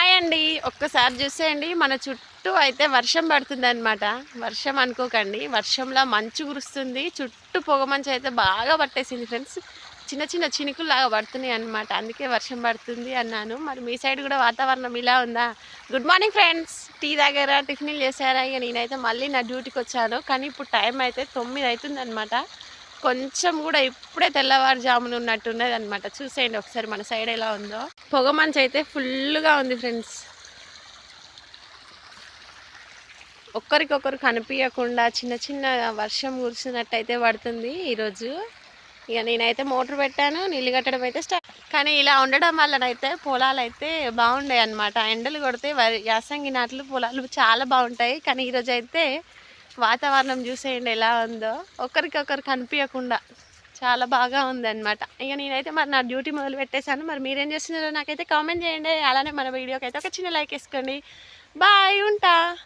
Hi అండి. ఒక్కసారి చూసేయండి మన చుట్టూ అయితే వర్షం పడుతుందనమాట. వర్షం అనుకోకండి, వర్షంలా మంచు కురుస్తుంది. చుట్టూ పొగమంచు అయితే బాగా పట్టేసింది ఫ్రెండ్స్. చిన్న చిన్న చినుకుల్లాగా పడుతున్నాయి అనమాట. అందుకే వర్షం పడుతుంది అన్నాను. మరి మీ సైడ్ కూడా వాతావరణం ఇలా ఉందా? Good morning friends. టీ తాగారా, టిఫిన్లు చేశారా? ఇక నేనైతే మళ్ళీ నా డ్యూటీకి వచ్చాను. కానీ ఇప్పుడు టైం అయితే 9 అవుతుందనమాట. కొంచెం కూడా ఇప్పుడే తెల్లవారుజామున ఉన్నట్టున్నది అనమాట. చూసేయండి ఒకసారి మన సైడ్ ఎలా ఉందో. పొగ మంచు అయితే ఫుల్గా ఉంది ఫ్రెండ్స్. ఒక్కరికొకరు కనిపించకుండా చిన్న చిన్న వర్షం కురిసినట్టయితే పడుతుంది ఈరోజు. ఇక నేనైతే మోటార్ పెట్టాను, నీళ్ళు కట్టడం అయితే స్టార్ట్. కానీ ఇలా ఉండడం వల్లనైతే పొలాలు అయితే బాగుంటాయి అన్నమాట. ఎండలు కొడితే యాసంగి నాట్లు పొలాలు చాలా బాగుంటాయి. కానీ ఈరోజు అయితే వాతావరణం చూసేయండి ఎలా ఉందో. ఒకరికొకరు కనిపించకుండా చాలా బాగా ఉందన్నమాట. ఇక నేనైతే మరి నా డ్యూటీ మొదలు పెట్టేశాను. మరి మీరేం చేస్తున్నారో నాకైతే కామెంట్ చేయండి. అలానే మన వీడియోకి అయితే ఒక చిన్న లైక్ వేసుకోండి. బాయ్, ఉంటా.